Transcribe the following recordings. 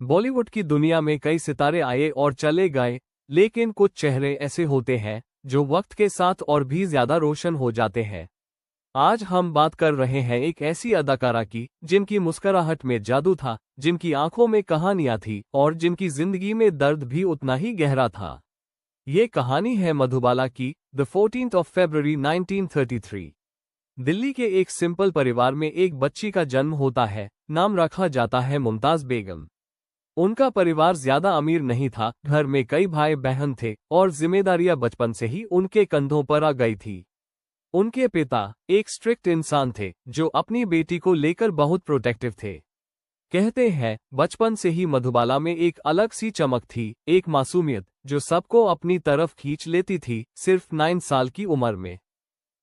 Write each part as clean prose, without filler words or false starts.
बॉलीवुड की दुनिया में कई सितारे आए और चले गए, लेकिन कुछ चेहरे ऐसे होते हैं जो वक्त के साथ और भी ज्यादा रोशन हो जाते हैं। आज हम बात कर रहे हैं एक ऐसी अदाकारा की जिनकी मुस्कुराहट में जादू था, जिनकी आंखों में कहानियां थी और जिनकी जिंदगी में दर्द भी उतना ही गहरा था। ये कहानी है मधुबाला की, the 14th of February 1933। Delhi के एक सिंपल परिवार में एक बच्ची का जन्म होता है। नाम रखा जाता है मुमताज बेगम। उनका परिवार ज्यादा अमीर नहीं था, घर में कई भाई बहन थे और जिम्मेदारियां बचपन से ही उनके कंधों पर आ गई थी। उनके पिता एक स्ट्रिक्ट इंसान थे जो अपनी बेटी को लेकर बहुत प्रोटेक्टिव थे। कहते हैं बचपन से ही मधुबाला में एक अलग सी चमक थी, एक मासूमियत जो सबको अपनी तरफ खींच लेती थी। सिर्फ 9 साल की उम्र में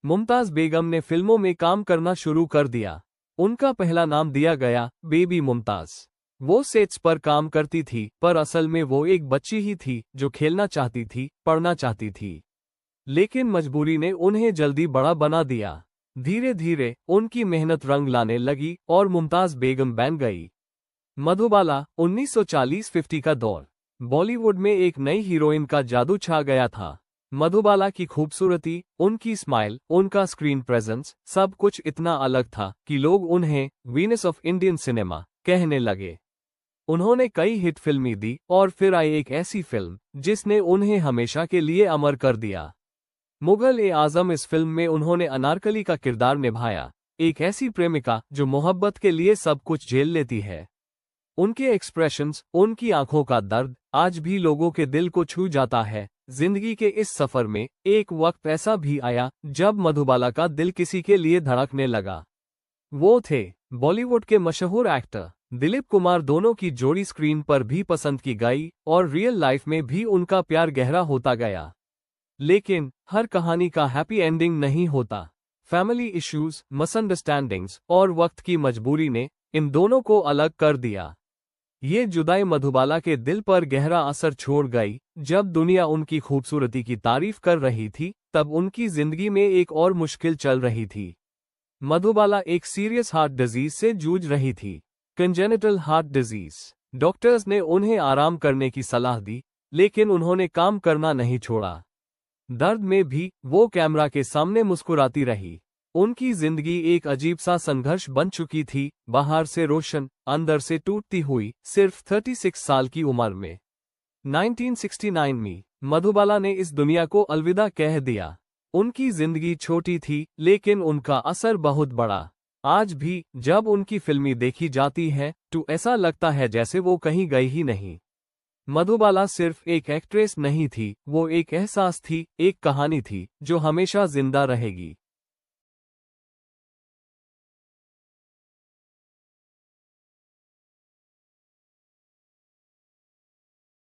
मुमताज बेगम ने फिल्मों में काम करना शुरू कर दिया। उनका पहला नाम दिया गया बेबी मुमताज। वो सेट्स पर काम करती थी, पर असल में वो एक बच्ची ही थी जो खेलना चाहती थी, पढ़ना चाहती थी। लेकिन मजबूरी ने उन्हें जल्दी बड़ा बना दिया। धीरे धीरे उनकी मेहनत रंग लाने लगी और मुमताज बेगम बन गई। मधुबाला 1940-50 का दौर। बॉलीवुड में एक नई हीरोइन का जादू छा गया था। मधुबाला की खूबसूरती, उनकी स्माइल, उनका स्क्रीन प्रेजेंस, सब कुछ इतना अलग था कि लोग उन्हें वीनस ऑफ इंडियन सिनेमा कहने लगे। उन्होंने कई हिट फिल्में दी और फिर आई एक ऐसी फिल्म जिसने उन्हें हमेशा के लिए अमर कर दिया। मुगल-ए-आजम। इस फिल्म में उन्होंने अनारकली का किरदार निभाया, एक ऐसी प्रेमिका जो मोहब्बत के लिए सब कुछ झेल लेती है। उनके एक्सप्रेशंस, उनकी आंखों का दर्द आज भी लोगों के दिल को छू जाता है। जिंदगी के इस सफर में एक वक्त ऐसा भी आया जब मधुबाला का दिल किसी के लिए धड़कने लगा। वो थे बॉलीवुड के मशहूर एक्टर दिलीप कुमार। दोनों की जोड़ी स्क्रीन पर भी पसंद की गई और रियल लाइफ में भी उनका प्यार गहरा होता गया। लेकिन हर कहानी का हैप्पी एंडिंग नहीं होता। फैमिली इश्यूज, मिसअंडरस्टैंडिंग्स और वक्त की मजबूरी ने इन दोनों को अलग कर दिया। ये जुदाई मधुबाला के दिल पर गहरा असर छोड़ गई। जब दुनिया उनकी खूबसूरती की तारीफ कर रही थी, तब उनकी जिंदगी में एक और मुश्किल चल रही थी। मधुबाला एक सीरियस हार्ट डिजीज से जूझ रही थी, कंजेनिटल हार्ट डिजीज। डॉक्टर्स ने उन्हें आराम करने की सलाह दी, लेकिन उन्होंने काम करना नहीं छोड़ा। दर्द में भी वो कैमरा के सामने मुस्कुराती रही। उनकी जिंदगी एक अजीब सा संघर्ष बन चुकी थी, बाहर से रोशन, अंदर से टूटती हुई। सिर्फ 36 साल की उम्र में 1969 में मधुबाला ने इस दुनिया को अलविदा कह दिया। उनकी जिंदगी छोटी थी, लेकिन उनका असर बहुत बड़ा। आज भी जब उनकी फिल्में देखी जाती हैं, तो ऐसा लगता है जैसे वो कहीं गई ही नहीं। मधुबाला सिर्फ एक एक्ट्रेस नहीं थी, वो एक एहसास थी, एक कहानी थी जो हमेशा जिंदा रहेगी।